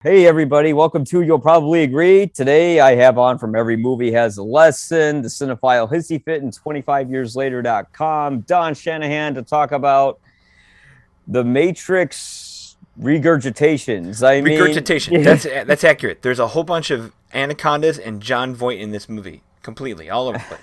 Hey everybody, welcome to You'll Probably Agree. Today I have on From Every Movie Has a Lesson, the cinephile hissy fit and 25yearslater.com, Don Shanahan to talk about the Matrix regurgitations. I mean, Regurgitation. That's accurate. There's a whole bunch of anacondas and John Voight in this movie, completely all over the place.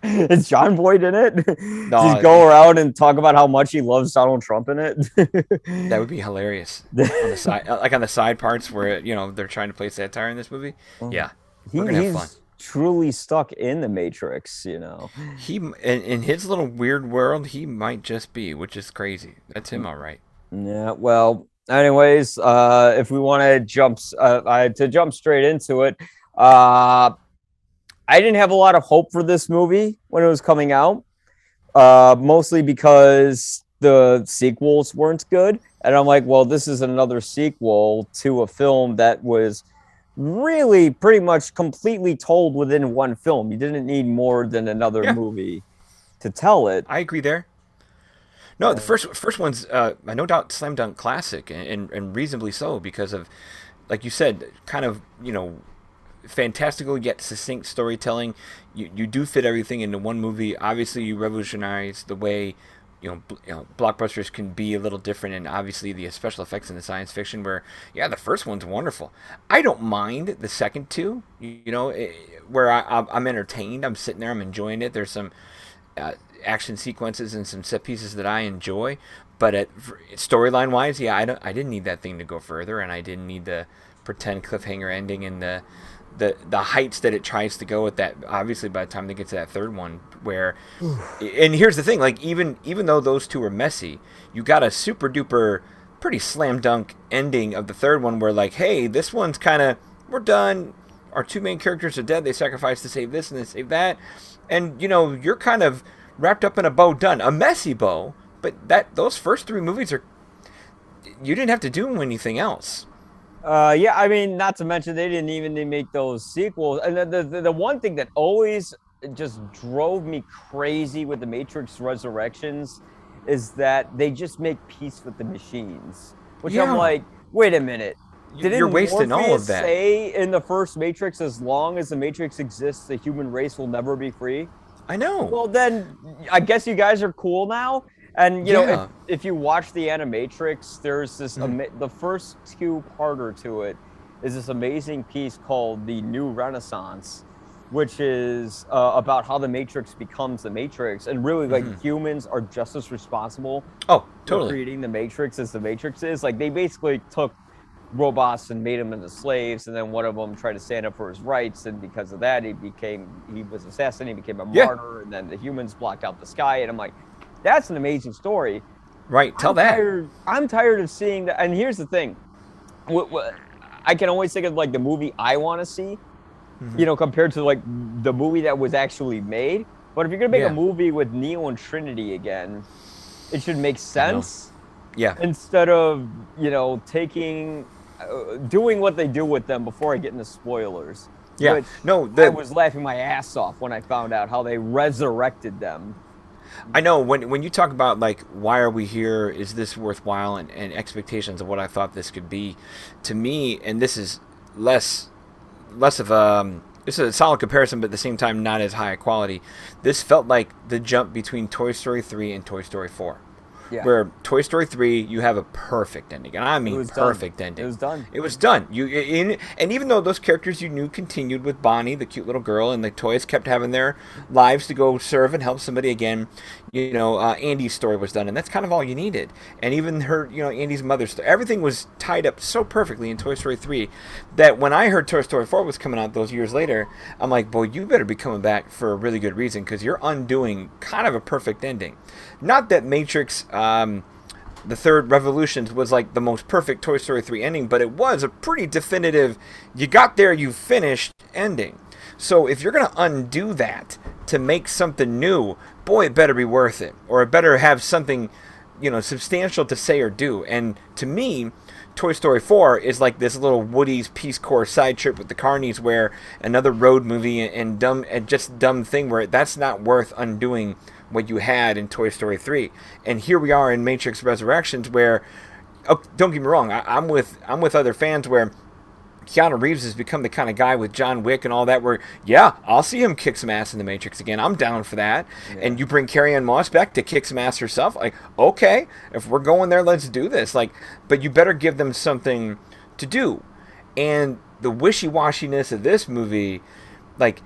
is John Boyd in it? Does he No, go around and talk about how much he loves Donald Trump in that would be hilarious. On the side, like on the side parts where they're trying to play satire in this movie. Yeah, we're gonna have fun. He's truly stuck in the Matrix. He in his little weird world, he might just be, which is crazy. That's him, all right. Yeah, well, anyways, if we want to jump straight into it, uh, I didn't have a lot of hope for this movie when it was coming out, mostly because the sequels weren't good, and I'm like, well, this is another sequel to a film that was really pretty much completely told within one film. You didn't need more than another Yeah, movie to tell it. I agree there. No, the first one's no doubt slam dunk classic, and reasonably so because of, like you said, kind of fantastical yet succinct storytelling. You do fit everything into one movie. Obviously, you revolutionize the way blockbusters can be a little different, and obviously the special effects in the science fiction. Where the first one's wonderful. I don't mind the second two. Where I'm entertained. I'm sitting there. I'm enjoying it. There's some action sequences and some set pieces that I enjoy. But storyline wise, I didn't need that thing to go further, and I didn't need the pretend cliffhanger ending and the heights that it tries to go at. That obviously by the time they get to that third one, where and here's the thing, like even though those two are messy, you got a super duper pretty slam dunk ending of the third one where, like, hey, this one's kind of, we're done, our two main characters are dead, they sacrificed to save this and they save that, and you're kind of wrapped up in a bow, done, a messy bow, but those first three movies are, you didn't have to do anything else. Yeah, I mean, not to mention they didn't even make those sequels. And the one thing that always just drove me crazy with the Matrix Resurrections is that they just make peace with the machines, which I'm Yeah, like, wait a minute. you're Didn't wasting all Morpheus of that. say in the first Matrix, as long as the Matrix exists, the human race will never be free? I know. Well, then I guess you guys are cool now. And Yeah. if you watch the Animatrix, there's this Mhm. the first two-parter to it is this amazing piece called The New Renaissance, which is about how the Matrix becomes the Matrix, and really like humans are just as responsible Oh, for totally. creating the Matrix as the Matrix is. Like they basically took robots and made them into slaves, and then one of them tried to stand up for his rights, and because of that he was assassinated, he became a Yeah. martyr, and then the humans blocked out the sky. And I'm like, that's an amazing story. Right. Tell that. I'm tired of seeing that. And here's the thing, I can always think of like the movie I want to see, compared to like the movie that was actually made. But if you're gonna make a Yeah. movie with Neo and Trinity again, it should make I know. sense Yeah. instead of taking doing what they do with them. Before I get into spoilers, Yeah. which No. I The was laughing my ass off when I found out how they resurrected them. I know when you talk about, like, why are we here? Is this worthwhile? And expectations of what I thought this could be, to me, and this is less of a, this is a solid comparison, but at the same time not as high a quality. This felt like the jump between Toy Story 3 and Toy Story 4. Yeah, Where Toy Story 3, you have a perfect ending, and I it mean was done. perfect It ending. was done. It was done. And even though those characters you knew continued with Bonnie, the cute little girl, and the toys kept having their lives to go serve and help somebody again, Andy's story was done, and that's kind of all you needed. And even her, Andy's mother's story, everything was tied up so perfectly in Toy Story 3 that when I heard Toy Story 4 was coming out those years later, I'm like, boy, you better be coming back for a really good reason, because you're undoing kind of a perfect ending. Not that Matrix, the third Revolutions was like the most perfect Toy Story 3 ending, but it was a pretty definitive, you got there, you finished ending. So if you're going to undo that to make something new, boy, it better be worth it. Or it better have something, substantial to say or do. And to me, Toy Story 4 is like this little Woody's Peace Corps side trip with the Carnies, where another road movie and just dumb thing where that's not worth undoing what you had in Toy Story 3. And here we are in Matrix Resurrections, where oh, don't get me wrong. I'm with other fans where Keanu Reeves has become the kind of guy with John Wick and all that where, yeah, I'll see him kick some ass in the Matrix again. I'm down for that. Yeah. And you bring Carrie-Anne Moss back to kick some ass herself. Like, okay, if we're going there, let's do this. Like, but you better give them something to do. And the wishy-washiness of this movie, like,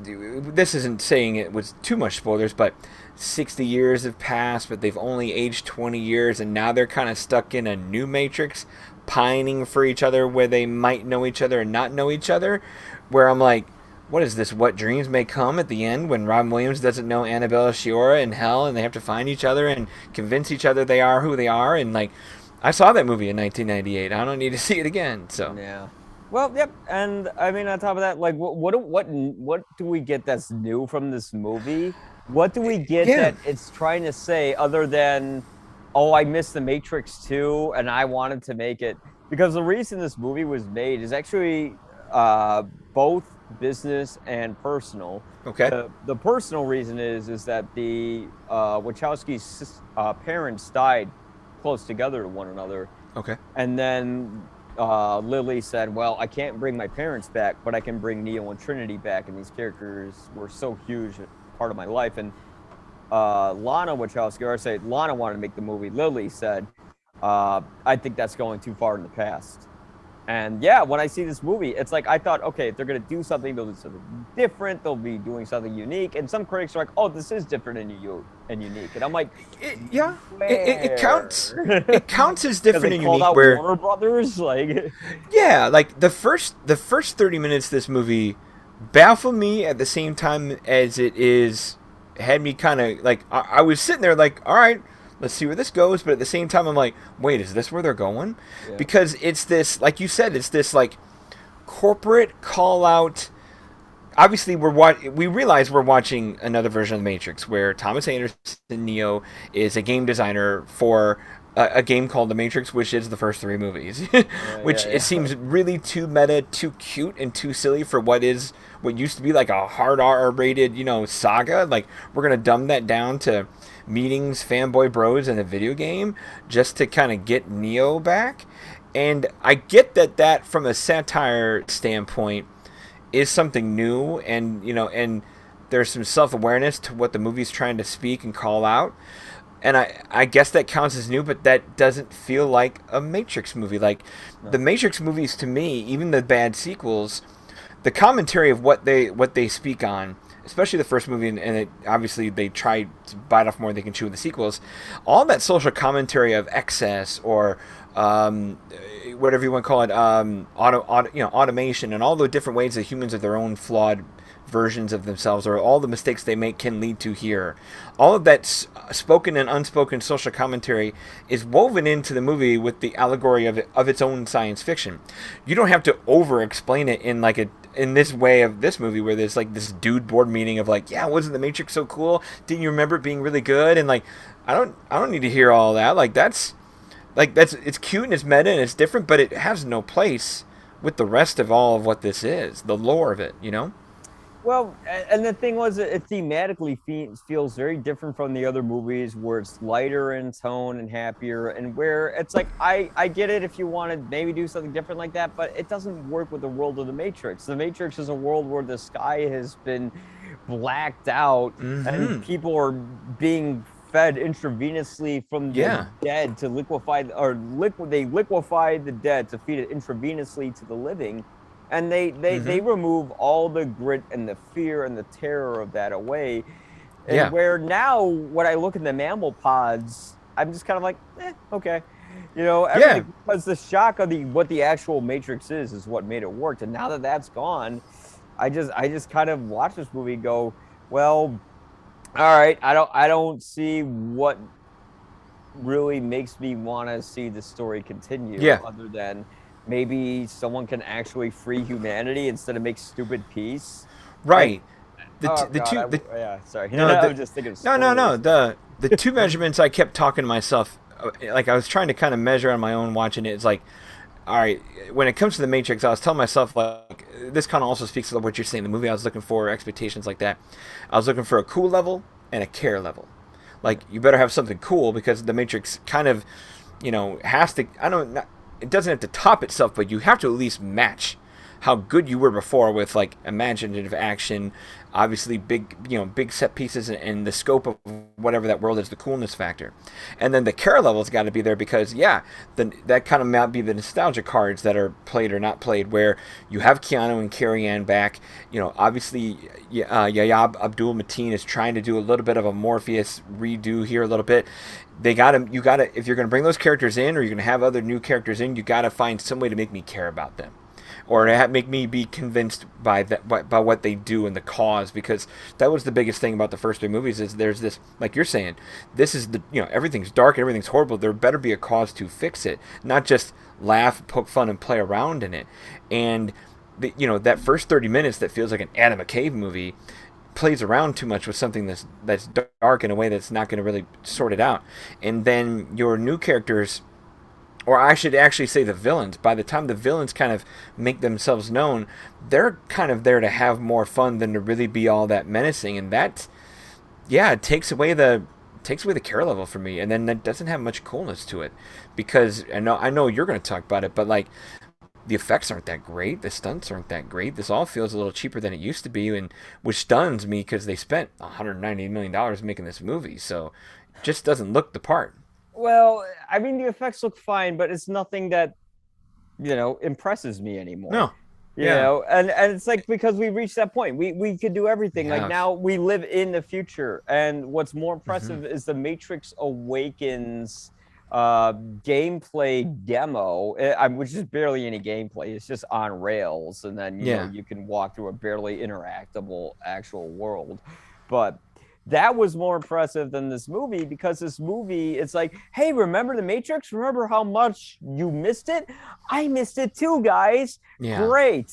this isn't saying it was too much spoilers, but 60 years have passed, but they've only aged 20 years, and now they're kind of stuck in a new Matrix, pining for each other where they might know each other and not know each other, where I'm like, what is this? What dreams may come at the end when Robin Williams doesn't know Annabella Sciorra in hell and they have to find each other and convince each other they are who they are. And like, I saw that movie in 1998. I don't need to see it again. So Yeah. Well, yep. And I mean, on top of that, like, what do we get that's new from this movie? What do we get yeah, that it's trying to say other than, oh, I missed the Matrix 2 and I wanted to make it? Because the reason this movie was made is actually both business and personal. okay, The personal reason is that the Wachowski's parents died close together to one another. okay, And then Lily said, well, I can't bring my parents back, but I can bring Neo and Trinity back. And these characters were so huge, part of my life. And Lana Wachowski, or I say Lana wanted to make the movie. Lily said, I think that's going too far in the past. And yeah, when I see this movie, it's like, I thought, okay, if they're going to do something, they'll do something different. They'll be doing something unique. And some critics are like, oh, this is different and unique. And I'm like, it counts. It counts as different and called unique. out Where Warner Brothers, like, yeah, like the first 30 minutes of this movie baffled me at the same time as it is had me kind of like I was sitting there like, all right, let's see where this goes, but at the same time I'm like, wait, is this where they're going? Yeah. Because it's this, like you said, it's this like corporate call out. Obviously we realize we're watching another version of the Matrix where Thomas Anderson Neo is a game designer for a game called The Matrix, which is the first three movies, which it seems really too meta, too cute, and too silly for what used to be like a hard R-rated, saga. Like, we're gonna dumb that down to meetings, fanboy bros, in a video game just to kind of get Neo back. And I get that from a satire standpoint is something new, and and there's some self-awareness to what the movie's trying to speak and call out. And I guess that counts as new, but that doesn't feel like a Matrix movie. Like, the Matrix movies, to me, even the bad sequels, the commentary of what they speak on, especially the first movie, and obviously they try to bite off more than they can chew in the sequels, all that social commentary of excess or whatever you want to call it, automation, and all the different ways that humans are their own flawed versions of themselves, or all the mistakes they make can lead to here. All of that spoken and unspoken social commentary is woven into the movie with the allegory of its own science fiction. You don't have to over explain it in this way of this movie where there's like this dude board meeting of like, yeah, wasn't the Matrix so cool? Didn't you remember it being really good? And like, I don't need to hear all that. It's cute and it's meta and it's different, but it has no place with the rest of all of what this is, the lore of it, well, and the thing was, it thematically feels very different from the other movies, where it's lighter in tone and happier, and where it's like, I get it if you want to maybe do something different like that, but it doesn't work with the world of the Matrix. The Matrix is a world where the sky has been blacked out, and people are being fed intravenously from the dead to liquefy, they liquefy the dead to feed it intravenously to the living. And they remove all the grit and the fear and the terror of that away. And where now, when I look at the mammal pods, I'm just kind of like, okay. Everything, because the shock of what the actual Matrix is what made it work. And now that that's gone, I just kind of watch this movie and go, well, all right, I don't see what really makes me want to see the story continue, other than maybe someone can actually free humanity instead of make stupid peace. Right. Sorry. No, I'm just thinking of spoilers. no. The two measurements I kept talking to myself, like I was trying to kind of measure on my own watching it. It's like, all right, when it comes to the Matrix, I was telling myself, like, this kind of also speaks to what you're saying. The movie I was looking for, expectations like that. I was looking for a cool level and a care level. Like, you better have something cool, because the Matrix kind of has to. I don't. Not, it doesn't have to top itself, but you have to at least match how good you were before with like imaginative action, obviously big set pieces and the scope of whatever that world is, the coolness factor, and then the care level's got to be there because that kind of might be the nostalgia cards that are played or not played, where you have Keanu and Carrie Ann back. Obviously Yahya Abdul Mateen is trying to do a little bit of a Morpheus redo here a little bit. You gotta if you're gonna bring those characters in, or you're gonna have other new characters in, you gotta find some way to make me care about them, or to make me be convinced by that by what they do and the cause, because that was the biggest thing about the first three movies is there's this, like you're saying, this is everything's dark and everything's horrible. There better be a cause to fix it, not just laugh, poke fun, and play around in it. And that first 30 minutes that feels like an Adam McKay movie plays around too much with something that's dark in a way that's not going to really sort it out. And then your new characters, or I should actually say the villains, by the time the villains kind of make themselves known, they're kind of there to have more fun than to really be all that menacing. And that, it takes away the care level for me. And then that doesn't have much coolness to it, because I know you're going to talk about it, but like the effects aren't that great, the stunts aren't that great. This all feels a little cheaper than it used to be, and which stuns me because they spent $190 million making this movie, so it just doesn't look the part. Well, I mean, the effects look fine, but it's nothing that impresses me anymore. No. Yeah. And it's like, because we reached that point, we could do everything. Like, now we live in the future, and what's more impressive is the Matrix Awakens gameplay demo, which is barely any gameplay. It's just on rails, and then you can walk through a barely interactable actual world. But that was more impressive than this movie, because this movie, it's like, hey, remember the Matrix? Remember how much you missed it? I missed it too, guys. Yeah. Great.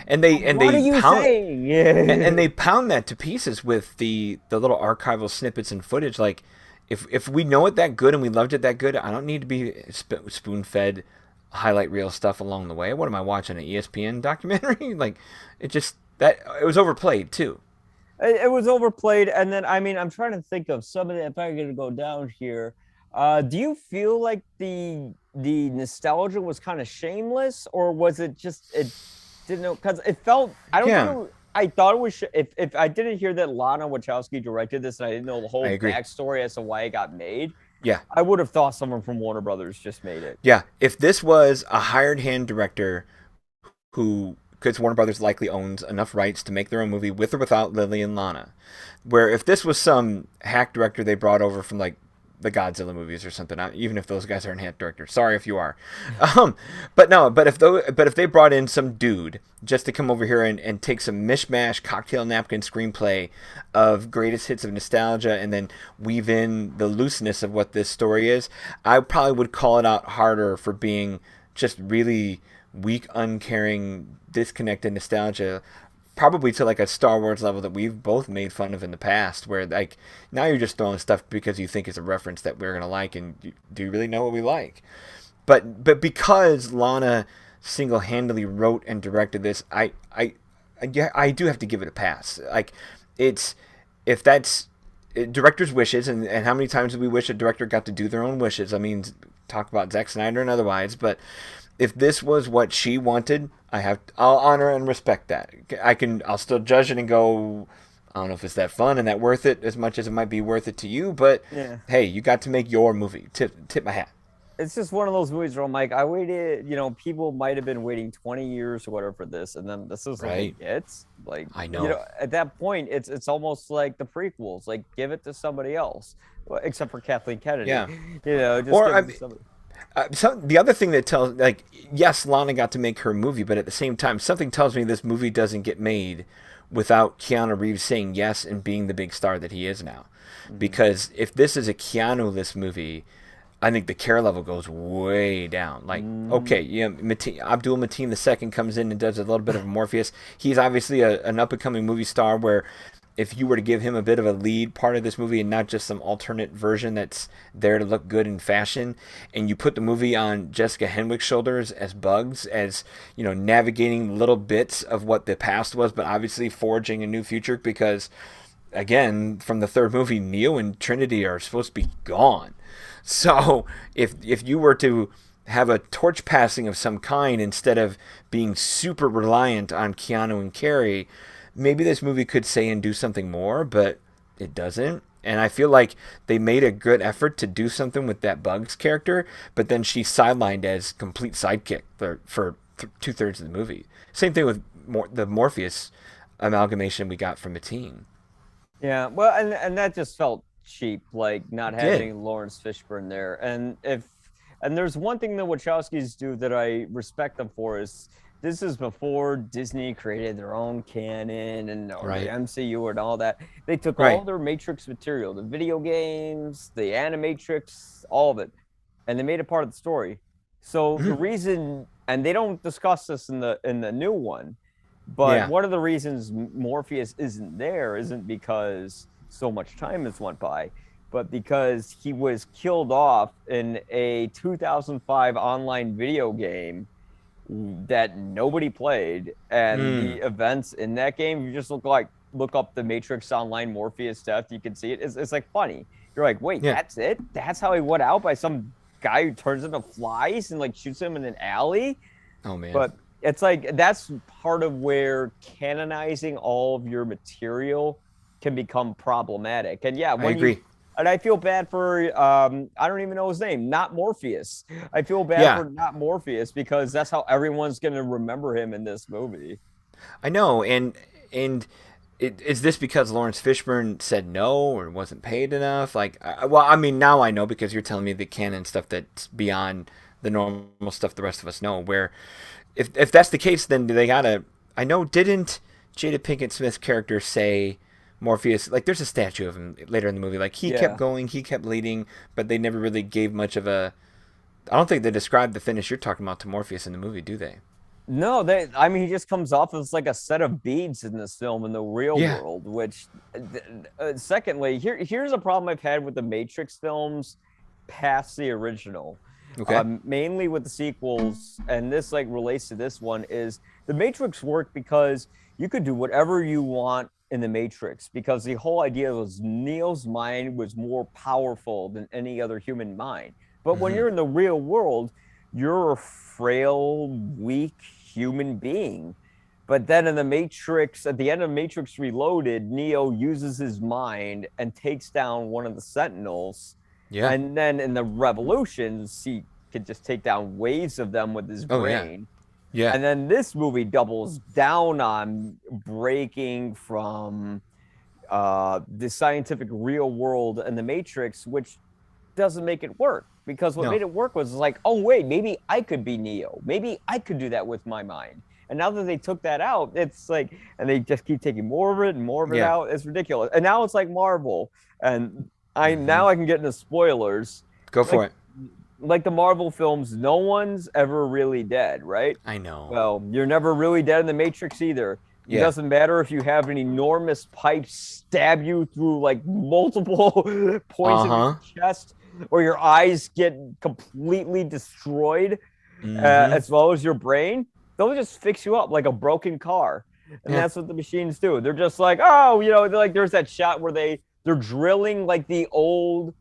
And they what are you saying? and they pound that to pieces with the little archival snippets and footage. Like, if we know it that good and we loved it that good, I don't need to be spoon-fed highlight reel stuff along the way. What am I watching, an ESPN documentary? Like, it was overplayed too. It was overplayed, and then I'm trying to think of some of the. If I'm going to go down here, do you feel like the nostalgia was kind of shameless, or was it just it didn't know? Because it felt, I don't think I thought it was. If I didn't hear that Lana Wachowski directed this, and I didn't know the whole backstory as to why it got made, I would have thought someone from Warner Brothers just made it. Yeah, if this was a hired hand director who, because Warner Brothers likely owns enough rights to make their own movie with or without Lily and Lana, where if this was some hack director they brought over from like the Godzilla movies or something, even if those guys aren't hack directors, sorry if you are, but if they brought in some dude just to come over here and take some mishmash cocktail napkin screenplay of greatest hits of nostalgia and then weave in the looseness of what this story is, I probably would call it out harder for being just really weak, uncaring, disconnected nostalgia, probably to like a Star Wars level that we've both made fun of in the past, where like now you're just throwing stuff because you think it's a reference that we're gonna like, and do you really know what we like? But because Lana single-handedly wrote and directed this, I do have to give it a pass. Like, if that's director's wishes, and how many times do we wish a director got to do their own wishes? I mean, talk about Zack Snyder and otherwise, but if this was what she wanted, I'll honor and respect that. I'll still judge it and go, I don't know if it's that fun and that worth it as much as it might be worth it to you, but hey, you got to make your movie. Tip my hat. It's just one of those movies where I'm like, I waited, people might have been waiting 20 years or whatever for this, and then this is what it gets. Like, I know. At that point, it's almost like the prequels. Like, give it to somebody else, except for Kathleen Kennedy. Yeah. Just give it to somebody. The other thing that tells, like, yes, Lana got to make her movie, but at the same time, something tells me this movie doesn't get made without Keanu Reeves saying yes and being the big star that he is now. Mm-hmm. Because if this is a Keanu-less movie, I think the care level goes way down. Like, okay, Abdul Mateen II comes in and does a little bit of a Morpheus. He's obviously an up-and-coming movie star where if you were to give him a bit of a lead part of this movie and not just some alternate version that's there to look good in fashion, and you put the movie on Jessica Henwick's shoulders as Bugs, as, navigating little bits of what the past was, but obviously forging a new future, because, again, from the third movie, Neo and Trinity are supposed to be gone. So if you were to have a torch passing of some kind instead of being super reliant on Keanu and Carrie, maybe this movie could say and do something more, but it doesn't. And I feel like they made a good effort to do something with that Bugs character, but then she's sidelined as complete sidekick for 2/3 of the movie. Same thing with the Morpheus amalgamation we got from Mateen. Yeah, well, and that just felt cheap, like not It did. having Lawrence Fishburne there. And there's one thing the Wachowskis do that I respect them for is this is before Disney created their own canon and or the Right. MCU and all that. They took all Right. their Matrix material, the video games, the Animatrix, all of it, and they made it part of the story. So the Mhm. reason, and they don't discuss this in the new one, but Yeah. one of the reasons Morpheus isn't there isn't because so much time has went by, but because he was killed off in a 2005 online video game that nobody played, and the Mm. events in that game, you just look up the Matrix Online Morpheus death, you can see it. It's like funny. You're like, wait, Yeah. that's it? That's how he went out by some guy who turns into flies and like shoots him in an alley? Oh man. But it's like that's part of where canonizing all of your material can become problematic. And yeah, I when agree. you and I feel bad for I don't even know his name, not Morpheus. I feel bad Yeah. for not Morpheus because that's how everyone's gonna remember him in this movie. I know, and is this because Lawrence Fishburne said no or wasn't paid enough? Like, well, I mean, now I know because you're telling me the canon stuff that's beyond the normal stuff the rest of us know. Where, if that's the case, then they gotta. I know, didn't Jada Pinkett Smith's character say Morpheus? Like, there's a statue of him later in the movie. Like, he kept Yeah. going, he kept leading, but they never really gave much of a. I don't think they described the finish you're talking about to Morpheus in the movie, do they? No, I mean, he just comes off as like a set of beads in this film in the real Yeah. world. Which, secondly, here's a problem I've had with the Matrix films past the original. Okay. Mainly with the sequels, and this like relates to this one, is the Matrix worked because you could do whatever you want in the Matrix because the whole idea was Neo's mind was more powerful than any other human mind. But when Mm-hmm. you're in the real world, you're a frail, weak human being. But then in the Matrix, at the end of Matrix Reloaded, Neo uses his mind and takes down one of the Sentinels. Yeah. And then in the Revolutions, he could just take down waves of them with his Oh, yeah. brain. Yeah. And then this movie doubles down on breaking from the scientific real world and the Matrix, which doesn't make it work. Because what No. made it work was like, oh, wait, maybe I could be Neo. Maybe I could do that with my mind. And now that they took that out, it's like, and they just keep taking more of it and more of it Yeah. out. It's ridiculous. And now it's like Marvel. And Mm-hmm. now I can get into spoilers. Go for it. Like the Marvel films, no one's ever really dead, right? I know. Well, you're never really dead in the Matrix either. It Yeah. doesn't matter if you have an enormous pipe stab you through like multiple points in your chest, or your eyes get completely destroyed, Mhm. as well as your brain. They'll just fix you up like a broken car, and Yeah. that's what the machines do. They're just like, oh, they're like there's that shot where they're drilling like the old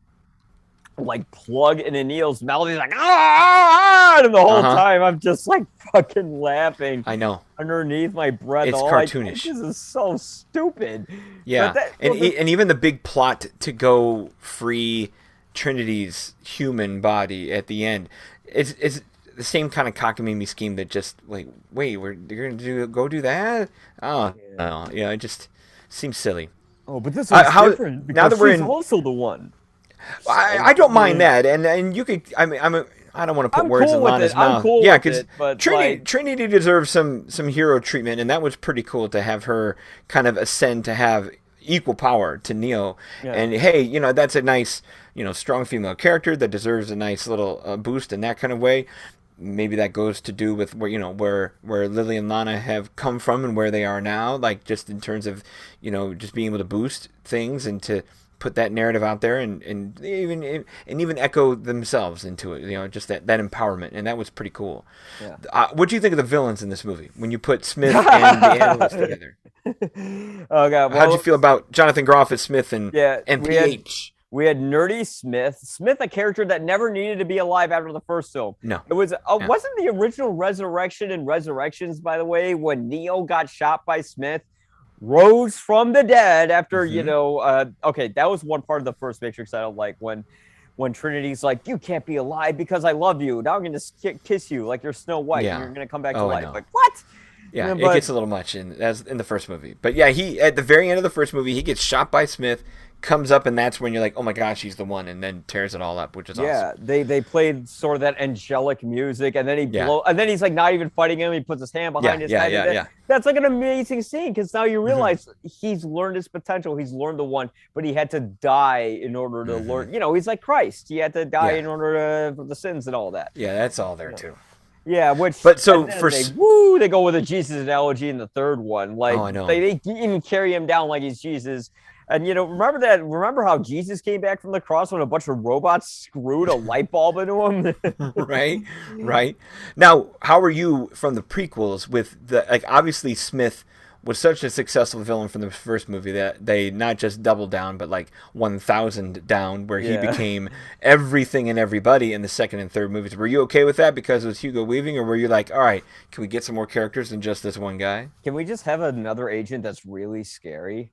like plug in a Neil's mouth. He's like, ah, and the whole time I'm just like fucking laughing I know. underneath my breath. It's All cartoonish. This is so stupid. Yeah. But And even the big plot to go free Trinity's human body at the end is the same kind of cockamamie scheme that just like, wait, you're gonna go do that? Oh, no. Yeah, it just seems silly. Oh, but this one's different because now that we're she's in, also the one. I don't mind that, and you could. I mean, I don't want to put I'm words cool in with Lana's it. I'm mouth. cool Yeah, with because it, but, Trinity deserves some hero treatment, and that was pretty cool to have her kind of ascend to have equal power to Neo. Yeah. And hey, that's a nice, strong female character that deserves a nice little boost in that kind of way. Maybe that goes to do with where Lily and Lana have come from and where they are now, like just in terms of just being able to boost things and to put that narrative out there and even echo themselves into it, just that empowerment, and that was pretty cool. Yeah. What do you think of the villains in this movie when you put Smith and the analyst together? Oh god, How did you feel about Jonathan Groff as Smith and yeah, MPH? We had Nerdy Smith. Smith, a character that never needed to be alive after the first film. No. It was Yeah. wasn't the original Resurrection and Resurrections, by the way, when Neo got shot by Smith, rose from the dead after okay, that was one part of the first Matrix I don't like when Trinity's like, you can't be alive because I love you. Now I'm gonna kiss you like you're Snow White and you're gonna come back to life. Like what? Yeah, it gets a little much in the first movie. But yeah, he at the very end of the first movie, he gets shot by Smith, comes up, and that's when you're like, oh my gosh, he's the one, and then tears it all up, which is awesome. Yeah, they played sort of that angelic music, and then and then he's like not even fighting him. He puts his hand behind his head. Yeah. That's like an amazing scene because now you realize he's learned his potential. He's learned the one, but he had to die in order to learn. He's like Christ. He had to die in order for the sins and all that. Yeah, that's all there too. Yeah, they go with a Jesus analogy in the third one. Like they even carry him down like he's Jesus. And remember how Jesus came back from the cross when a bunch of robots screwed a light bulb into him? Right. Now, how are you from the prequels with obviously Smith was such a successful villain from the first movie that they not just doubled down, but like 1,000 down, where he became everything and everybody in the second and third movies. Were you okay with that because it was Hugo Weaving, or were you like, all right, can we get some more characters than just this one guy? Can we just have another agent that's really scary?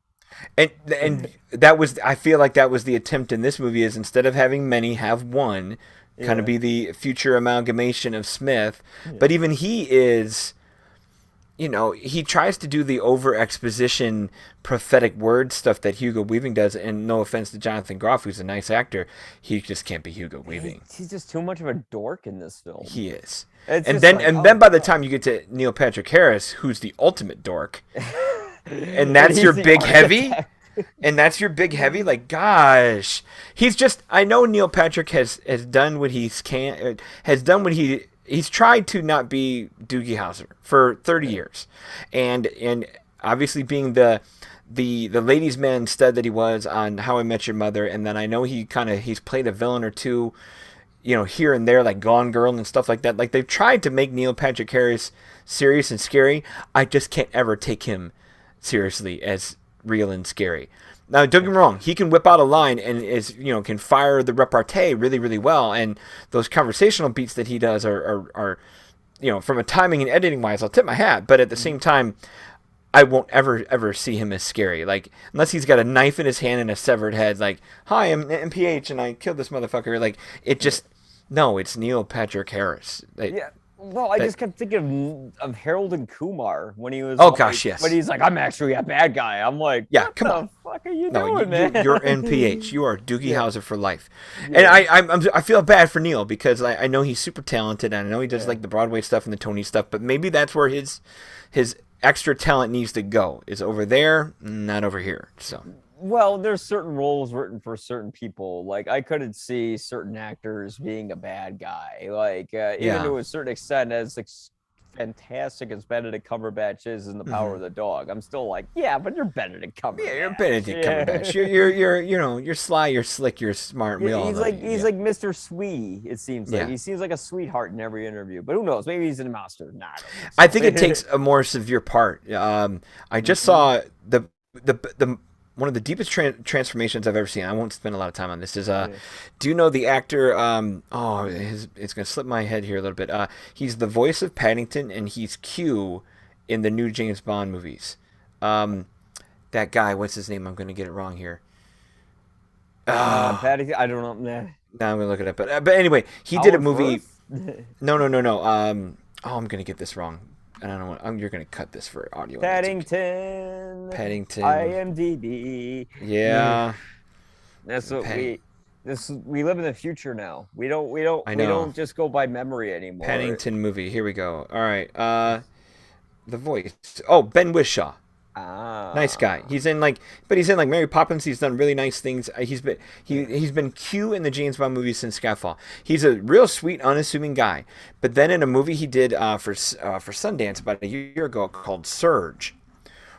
And that was, I feel like that was the attempt in this movie, is instead of having many, have one, kind of be the future amalgamation of Smith. But even he is, he tries to do the over exposition prophetic word stuff that Hugo Weaving does, and no offense to Jonathan Groff, who's a nice actor, he just can't be Hugo Weaving. He's just too much of a dork in this film. He is. And then by the time you get to Neil Patrick Harris, who's the ultimate dork, and that's your big heavy, like, gosh, he's just, I know Neil Patrick has done what he's tried to not be Doogie Howser for 30 years, and obviously being the ladies' man stud that he was on How I Met Your Mother, and then I know he's played a villain or two, here and there, like Gone Girl and stuff like that. Like, they've tried to make Neil Patrick Harris serious and scary. I just can't ever take him seriously as real and scary. Now, don't get me wrong, he can whip out a line and can fire the repartee really, really well, and those conversational beats that he does are from a timing and editing wise, I'll tip my hat. But at the same time, I won't ever see him as scary. Like, unless he's got a knife in his hand and a severed head, like, hi, I'm MPH and I killed this motherfucker. Like, it just, no, it's Neil Patrick Harris. Well, I just kept thinking of Harold and Kumar when he was. Oh gosh, yes. When he's like, I'm actually a bad guy. I'm like, what the fuck are you doing, man? You're NPH. You are Doogie Howser for life. Yeah. And I feel bad for Neil because I know he's super talented and I know he does like the Broadway stuff and the Tony stuff, but maybe that's where his extra talent needs to go, is over there, not over here. So. Well, there's certain roles written for certain people. Like, I couldn't see certain actors being a bad guy. Like, even to a certain extent, as fantastic as Benedict Cumberbatch is in The Power of the Dog, I'm still like, yeah, but you're Benedict Cumberbatch. Yeah, you're Benedict Cumberbatch. You're sly, you're slick, you're smart. He's like Mr. Sweet. It seems like he seems like a sweetheart in every interview. But who knows? Maybe he's an imposter. I think it takes a more severe part. I just saw the one of the deepest transformations I've ever seen. I won't spend a lot of time on this. Do you know the actor? It's gonna slip my head here a little bit. He's the voice of Paddington, and he's Q in the new James Bond movies. That guy, what's his name? I'm gonna get it wrong here. Paddington. I don't know. Nah. No, I'm gonna look it up. But anyway, he did a movie. No. I'm gonna get this wrong. I don't know. You're gonna cut this for audio. Paddington. IMDb. Yeah. That's what we live in the future now. We don't just go by memory anymore. Paddington movie. Here we go. All right. The voice. Oh, Ben Whishaw. Nice guy. He's in Mary Poppins. He's done really nice things. He's been Q in the James Bond movies since Skyfall. He's a real sweet, unassuming guy. But then in a movie he did for Sundance about a year ago called Surge,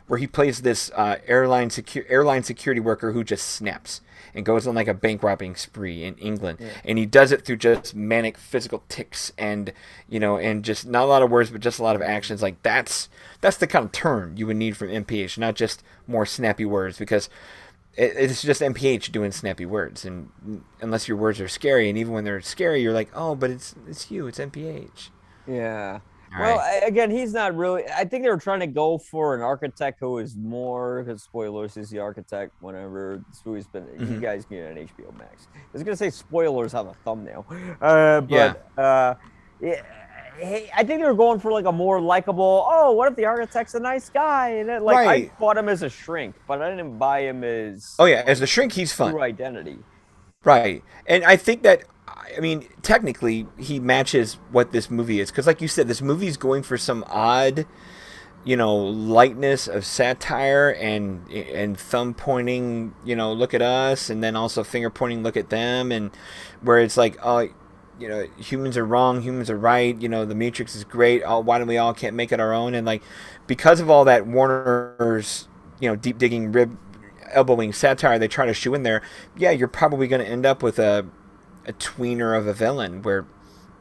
where he plays this airline security worker who just snaps and goes on like a bank robbing spree in England, and he does it through just manic physical tics and and just not a lot of words but just a lot of actions. Like that's the kind of turn you would need from MPH, not just more snappy words, because it's just MPH doing snappy words, and unless your words are scary, and even when they're scary, you're like, oh, but it's you, it's MPH. Yeah. All Well, right. again, he's not really. I think they were trying to go for an architect who is more, because spoilers, he's the architect. Whenever this movie's been, you Mm-hmm. guys can get it on HBO Max. I was gonna say spoilers on the thumbnail, Yeah. but yeah, I think they were going for like a more likable. Oh, what if the architect's a nice guy? And it, like I Right. bought him as a shrink, but I didn't buy him Oh as yeah. As like the shrink, he's fun. true identity. Right. And I think that, I mean, technically, he matches what this movie is, because, like you said, this movie is going for some odd, lightness of satire and thumb pointing, look at us, and then also finger pointing, look at them, and where it's like, oh, humans are wrong, humans are right, the Matrix is great. Oh, why don't we all can't make it our own? And like, because of all that Warner's, deep digging rib elbowing satire they try to shoe in there, yeah, you're probably going to end up with a tweener of a villain where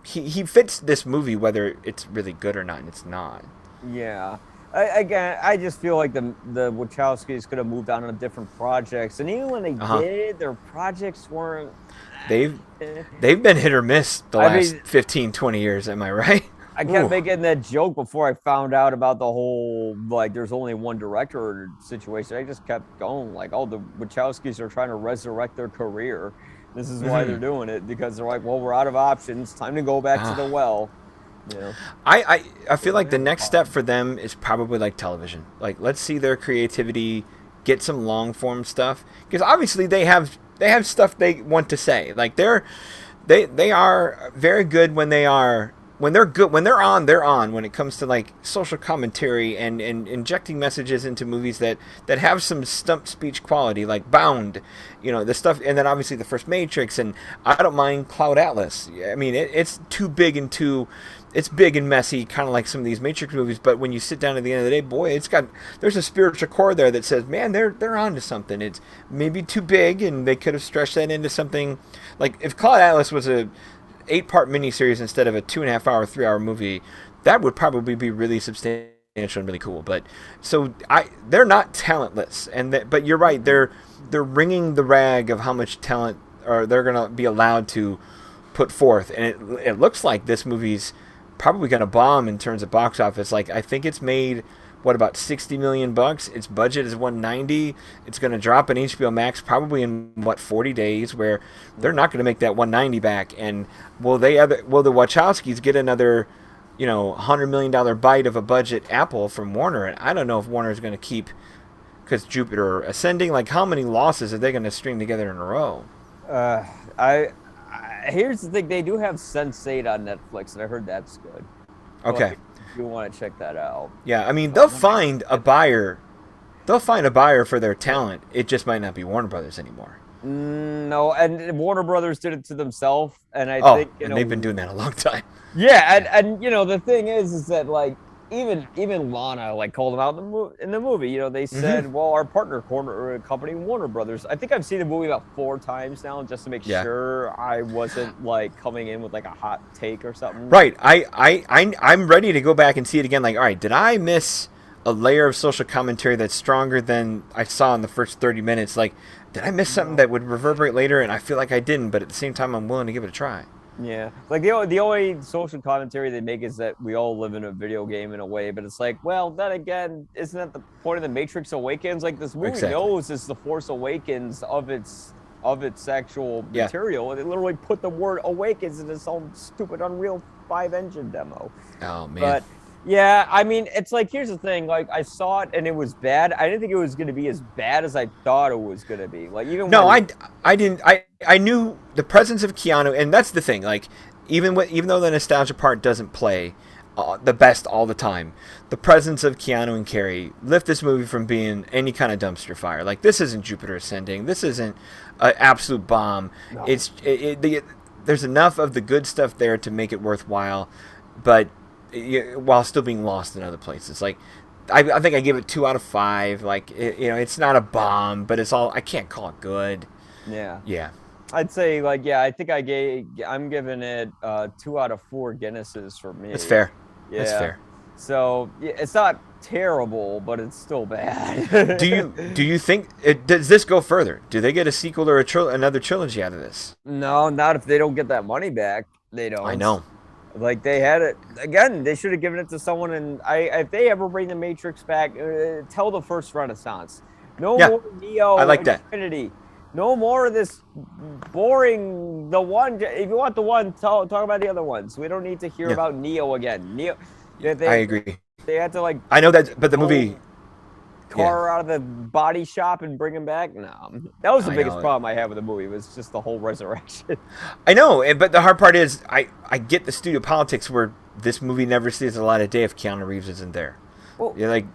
he fits this movie whether it's really good or not, and it's not. Yeah. Again, I just feel like the Wachowskis could have moved on to different projects, and even when they Uh huh. did, their projects weren't. They've eh. they've been hit or miss the I last mean, 15, 20 years. Am I right? I kept Ooh. making that joke before I found out about the whole like there's only one director situation. I just kept going like, oh, the Wachowskis are trying to resurrect their career. This is why they're Mm-hmm. doing it because they're like, well, we're out of options. Time to go back to the Ah. well. You know, I feel well, like they the have a next step pause. for them is probably like television. Like, let's see their creativity, get some long form stuff, because obviously they have stuff they want to say. Like, they are very good when they're good, when they're on when it comes to like social commentary and injecting messages into movies that have some stump speech quality, like Bound, the stuff. And then obviously the first Matrix, and I don't mind Cloud Atlas. I mean, it's too big and too it's big and messy, kind of like some of these Matrix movies. But when you sit down at the end of the day, boy, there's a spiritual core there that says, man, they're on to something. It's maybe too big, and they could have stretched that into something. Like, if Cloud Atlas was a 8-part miniseries instead of a 2.5 hour, 3 hour movie, that would probably be really substantial and really cool. But so they're not talentless, but you're right, they're wringing the rag of how much talent or they're gonna be allowed to put forth, and it looks like this movie's probably gonna bomb in terms of box office. Like, I think it's made what, about 60 million bucks. Its budget is 190. It's going to drop in HBO Max probably in what, 40 days, where they're not going to make that 190 back. And will the Wachowskis get another, $100 million bite of a budget apple from Warner? And I don't know if Warner is going to keep, because Jupiter Ascending, like, how many losses are they going to string together in a row? Uh, here's the thing: they do have Sense8 on Netflix, and I heard that's good. So Okay. if you want to check that out, Yeah, I mean, but when I they'll find a buyer for their talent. It just might not be Warner Brothers anymore. no, and Warner Brothers did it to themselves, and I Oh, think and they've been doing that a long time. yeah, Yeah. and the thing is that like even Lana like called them out in the movie. They Mm-hmm. said, well, our partner corner company Warner Brothers. I think I've seen the movie about 4 times now, just to make Yeah. sure I wasn't like coming in with like a hot take or something. Right. I'm ready to go back and see it again. Like, all right, did I miss a layer of social commentary that's stronger than I saw in the first 30 minutes? Like, did I miss something No. that would reverberate later? And I feel like I didn't, but at the same time, I'm willing to give it a try. Yeah, like the only social commentary they make is that we all live in a video game in a way, but it's like, well, then again, isn't that the point of the Matrix Awakens? Like this movie Exactly. knows it's the Force Awakens of its actual Yeah. material, and they literally put the word awakens in its own stupid Unreal 5 engine demo. Oh, man. But yeah, I mean, it's like here's the thing: like I saw it and it was bad. I didn't think it was going to be as bad as I thought it was going to be. Like even No, when I didn't. I knew the presence of Keanu, and that's the thing. Like, even though the nostalgia part doesn't play the best all the time, the presence of Keanu and Carrie lift this movie from being any kind of dumpster fire. Like, this isn't Jupiter Ascending. This isn't an absolute bomb. no, There's enough of the good stuff there to make it worthwhile, but while still being lost in other places. Like, I think I give it 2 out of 5. Like, it's not a bomb, but I can't call it good. yeah. Yeah, I'd say like yeah, I think I'm giving it 2 out of 4 Guinnesses for that's me. fair. That's Yeah. fair. So yeah, it's not terrible, but it's still bad. Do you think does this go further? Do they get a sequel or another trilogy out of this? No, not if they don't get that money back. They I don't. know. Like they had it again. They should have given it to someone. And if they ever bring the Matrix back, tell the first Renaissance. No Yeah, more I Neo like and that. Trinity. No more of this boring. The one. If you want the one, talk about the other ones. We don't need to hear Yeah, about Neo again. Neo. I They agree. they had to like I know that, but the movie, pull yeah, car out of the body shop and bring him back. No, that was the I biggest know. problem I had with the movie. Was just the whole resurrection. I know, but the hard part is, I get the studio politics where this movie never sees a light of day if Keanu Reeves isn't there. Well, Yeah, like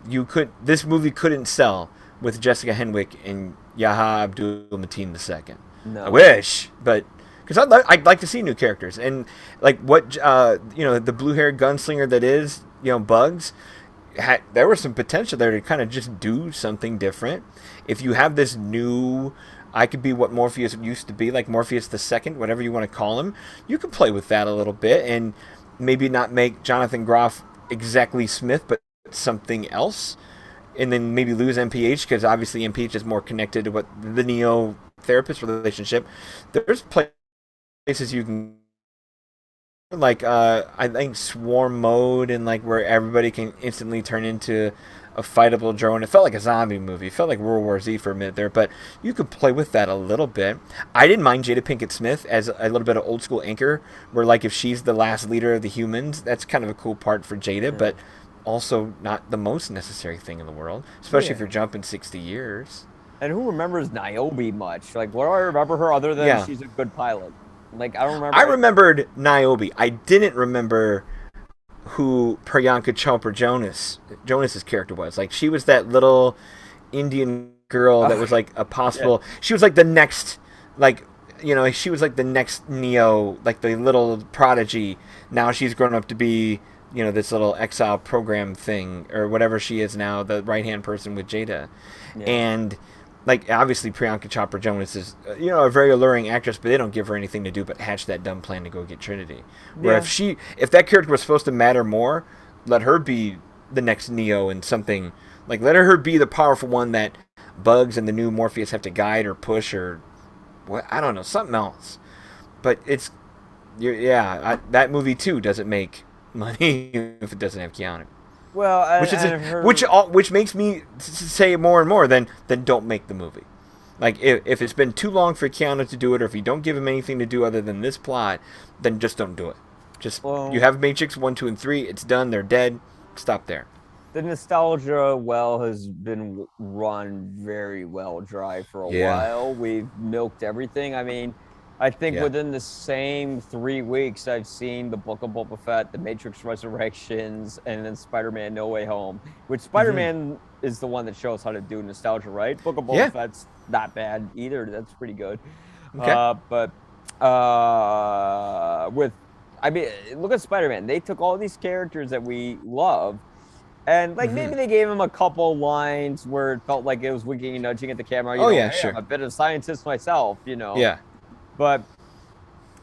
this movie couldn't sell with Jessica Henwick and Yaha Abdul Mateen II. I no. wish, but because I'd like to see new characters and like what the blue-haired gunslinger that is Bugs. There was some potential there to kind of just do something different. If you have this new, I could be what Morpheus used to be, like Morpheus the Second, whatever you want to call him. You could play with that a little bit and maybe not make Jonathan Groff exactly Smith, but something else, and then maybe lose MPH because obviously MPH is more connected to what the Neo therapist relationship. There's places you can like I think swarm mode and like where everybody can instantly turn into a fightable drone. It felt like a zombie movie. It felt like World War Z for a minute there, but you could play with that a little bit. I didn't mind Jada Pinkett Smith as a little bit of old school Anchor, where like if she's the last leader of the humans, that's kind of a cool part for Jada, Yeah. but also not the most necessary thing in the world, especially if Yeah. you're jumping 60 years. And who remembers Niobe much? Like, what do I remember her other than Yeah. she's a good pilot? Like, I don't I remember. remembered Niobe. I didn't remember who Priyanka Chopra Jonas's character was. Like she was that little Indian girl that was like a Yeah. possible. She was like the next, like she was like the next Neo, like the little prodigy. Now she's grown up to be this little exile program thing or whatever she is now, the right hand person with Jada, Yeah. and like obviously Priyanka Chopra Jonas is a very alluring actress, but they don't give her anything to do but hatch that dumb plan to go get Trinity. Where Yeah. if that character was supposed to matter more, let her be the next Neo and something like let her be the powerful one that Bugs and the new Morpheus have to guide or push or what I don't know something else. But that movie too doesn't make money if it doesn't have Keanu, Well, which is and her. which makes me say more and more then don't make the movie. Like if it's been too long for Keanu to do it, or if you don't give him anything to do other than this plot, then just don't do it. Just you Well, have Matrix 1, 2, and 3. It's done. They're dead. Stop there. the nostalgia well has been run very well dry for a Yeah. while. We've milked everything. I mean, I think Yeah. within the same 3 weeks, I've seen the Book of Boba Fett, the Matrix Resurrections, and then Spider-Man: No Way Home. Which Mm-hmm. Spider-Man is the one that shows how to do nostalgia, right? Book of Boba Yeah. Fett's not bad either. That's pretty good. Okay. But with, I mean, look at Spider-Man. They took all these characters that we love, and like Mm-hmm. maybe they gave him a couple lines where it felt like it was winking and nudging at the camera. Oh yeah, Hey, I'm sure. a bit of a scientist myself. Yeah. But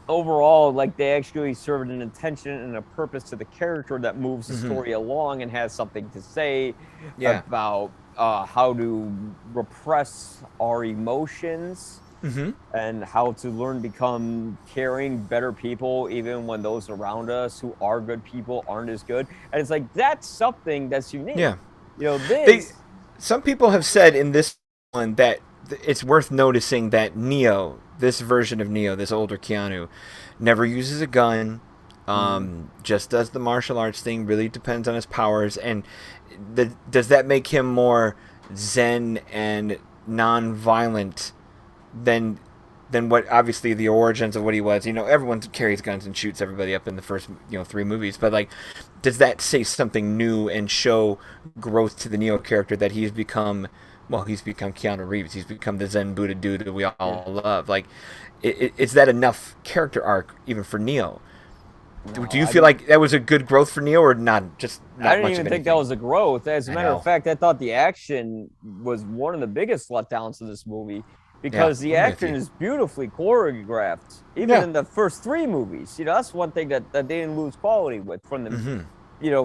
overall, like they actually served an intention and a purpose to the character that moves the Mm-hmm. story along and has something to say Yeah. about how to repress our emotions Mm-hmm. and how to learn to become caring, better people, even when those around us who are good people aren't as good. And it's like that's something that's unique. Yeah. They This. some people have said in this one that it's worth noticing that Neo, this version of Neo, this older Keanu, never uses a gun. Just does the martial arts thing. Really depends on his powers, and does that make him more zen and non-violent than what obviously the origins of what he was? Everyone carries guns and shoots everybody up in the first 3 movies, but like, does that say something new and show growth to the Neo character that he's become? Well, he's become Keanu Reeves. He's become the Zen Buddha dude that we Yeah. all love. Like, is that enough character arc even for Neo? Do No, you feel like that was a good growth for Neo, or not? Just I not didn't much even of think that anything. was a growth. As a I matter of know. fact, I thought the action was one of the biggest letdowns of this movie Yeah, because the I'm with action you. is beautifully choreographed, even Yeah. in the first 3 movies. That's one thing that they didn't lose quality with from the Mm-hmm.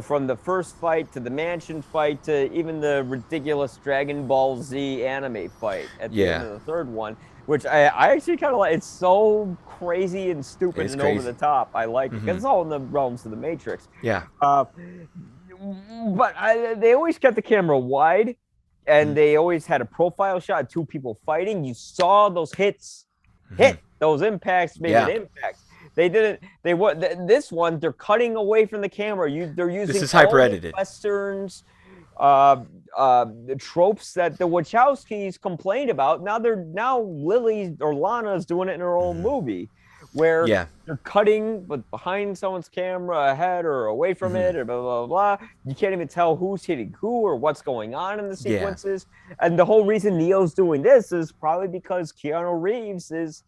from the first fight to the mansion fight to even the ridiculous Dragon Ball Z anime fight at the end Yeah, of the third one, which I actually kind of like. It's so crazy and stupid it's and over the crazy. top. I like it because Hmm. it's all in the realms of the Matrix. Yeah. Uh, but they always kept the camera wide, and Hmm. they always had a profile shot of two people fighting. You saw those hits Hmm. hit, those impacts made an Yeah. impact. They didn't. They what this one? They're cutting away from the camera. They're This using is hyper all the edited. westerns, the tropes that the Wachowskis complained about. Now Lily or Lana's doing it in her own Hmm. movie, where Yeah. they're cutting but behind someone's camera, ahead or away from Hmm. it, or blah blah blah. You can't even tell who's hitting who or what's going on in the Yeah. sequences. And the whole reason Neo's doing this is probably because Keanu Reeves is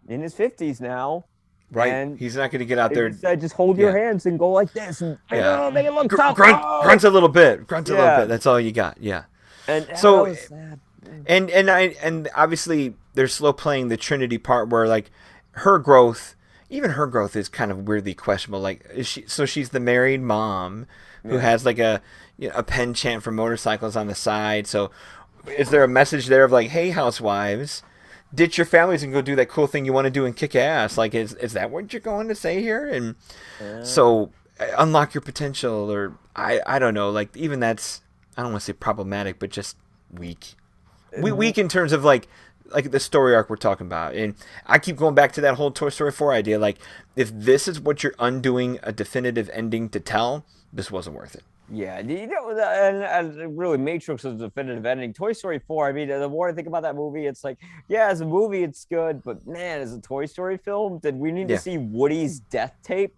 in his 50s now, Right. and He's not going to get out they there. just said, just hold your Yeah. hands and go like this, and Yeah. make it look tough. Grunts Oh, a little bit. Grunts a little bit. yeah, That's all you got. Yeah. and that So was sad. and obviously they're slow playing the Trinity part where like her growth, even her growth is kind of weirdly questionable. Like is she? So she's the married mom who Yeah. has like a penchant for motorcycles on the side. So is there a message there of like, hey, housewives, ditch your families and go do that cool thing you want to do and kick ass? Like, is that what you're going to say here? And Uh, so unlock your potential, or I don't know. Like even that's, I don't want to say problematic, but just weak. Weak in terms of like the story arc we're talking about. And I keep going back to that whole Toy Story 4 idea. Like if this is what you're undoing a definitive ending to tell, this wasn't worth it. Yeah, and really, Matrix is a definitive ending. Toy Story 4, I mean, the more I think about that movie, it's like, yeah, as a movie, it's good, but man, as a Toy Story film, did we need to Yeah. see Woody's death tape?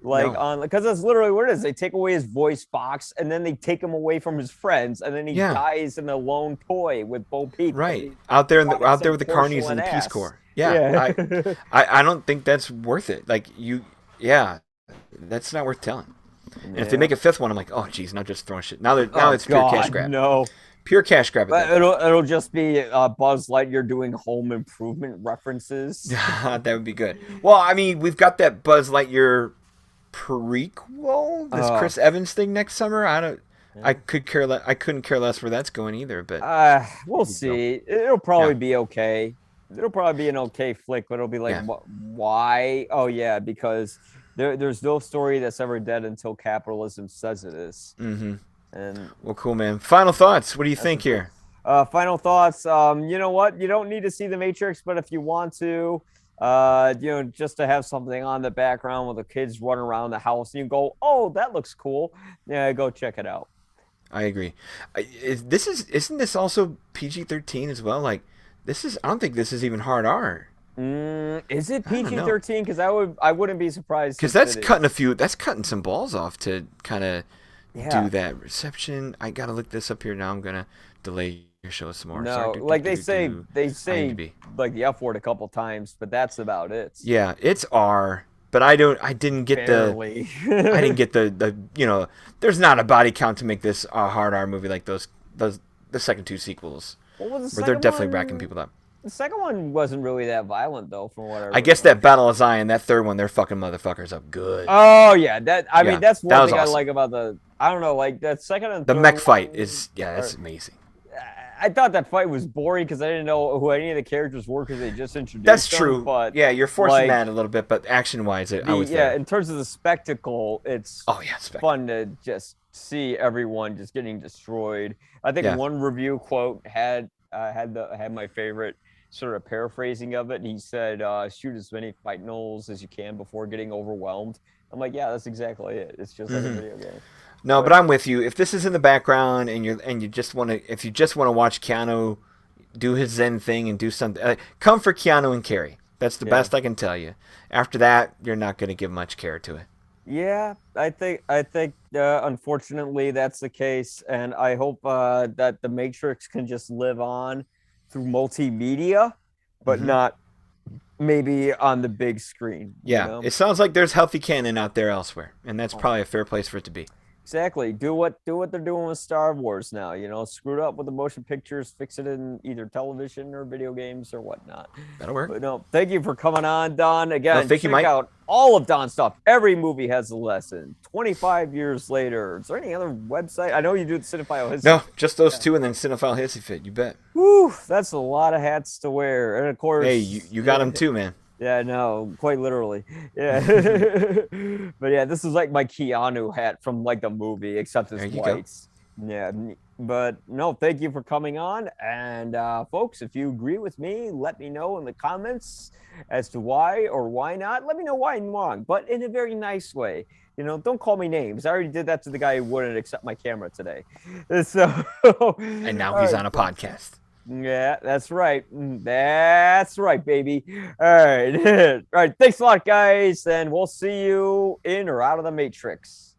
Like, No. on, because that's literally what it is. They take away his voice box, and then they take him away from his friends, and then he Yeah. dies in a lone toy with Bo Peep. Right. Out there Got out there some with the carnies porcelain and the Peace ass. Corps. Yeah. Yeah. I don't think that's worth it. Like you. Yeah. That's not worth telling. And if they Yeah. make a fifth one, I'm like, oh, geez, not just throwing shit. Now Oh it's pure cash God, grab. no. Pure cash grab at But that point. it'll just be Buzz Lightyear doing Home Improvement references. That would be good. Well, I mean, we've got that Buzz Lightyear prequel, this Oh, Chris Evans thing next summer. I don't. yeah. I couldn't care less where that's going either. But We'll you go. see. It'll probably Yeah. be okay. It'll probably be an okay flick, but it'll be like, Yeah. why? Oh yeah, because there's no story that's ever dead until capitalism says it is. Mm-hmm. And Well, cool, man. Final thoughts. What do you that's the think truth. here? Final thoughts. You know what? You don't need to see the Matrix, but if you want to, just to have something on the background with the kids running around the house, and you go, oh, that looks cool. Yeah, go check it out. I agree. Isn't this also PG-13 as well? Like this is. I don't think this is even hard R. Is it I don't know. PG-13? Because I wouldn't be surprised Because if that's it cutting a is. few. That's cutting some balls off to kind of do Yeah. that reception. I gotta look this up here now. I'm gonna delay your show some more. No, Sorry. like they say IMDb. like the F word a couple times, but that's about it. Yeah, it's R, but I don't. Barely. I didn't get the. There's not a body count to make this a hard R movie like those the second two sequels What was the where they're second definitely one? racking people up. The second one wasn't really that violent though, from what I I guess remember. that Battle of Zion, that third one, they're fucking motherfuckers up good. Oh yeah, I mean Yeah, that's that one was thing I awesome. like about the. I don't know, like that second and The third mech fight one. is that's amazing. I thought that fight was boring because I didn't know who any of the characters were because they just introduced That's them. true. But Yeah, you're forcing like that a little bit, but action wise, I was yeah, there. in terms of the spectacle, it's Oh yeah, spec. fun to just see everyone just getting destroyed. I think Yeah. one review quote had my favorite sort of paraphrasing of it. And he said, "Shoot as many fight knolls as you can before getting overwhelmed." I'm like, yeah, that's exactly it. It's just like a Mhm. video game. No, but But I'm with you. If this is in the background and you just want to, if you just want to watch Keanu do his Zen thing and do something, come for Keanu and Carrie. That's the yeah, best I can tell you. After that, you're not going to give much care to it. yeah, I think unfortunately that's the case, and I hope that the Matrix can just live on through multimedia, but Hmm. not maybe on the big screen. Yeah, it sounds like there's healthy canon out there elsewhere, and that's probably a fair place for it to be. Exactly. Do what they're doing with Star Wars now. You know, screw it up with the motion pictures, fix it in either television or video games or whatnot. That'll work. But no, thank you for coming on, Don. No, Again, thank you, check Mike. out all of Don's stuff. Every movie has a lesson. 25 years later. Is there any other website? I know you do the Cinephile History. No, just those two, and then Cinephile Hissy Fit. You bet. Whew, that's a lot of hats to wear. And of Hey, course, you got them too, man. yeah, no, quite literally. Yeah. But yeah, this is like my Keanu hat from like the movie, except There it's you go. white. Yeah. But no, thank you for coming on. And folks, if you agree with me, let me know in the comments as to why or why not. Let me know why I'm wrong, but in a very nice way. You know, don't call me names. I already did that to the guy who wouldn't accept my camera today. So, And now all he's right, on a folks. podcast. Yeah, that's right. That's right, baby. All right. All right. Thanks a lot, guys. And we'll see you in or out of the Matrix.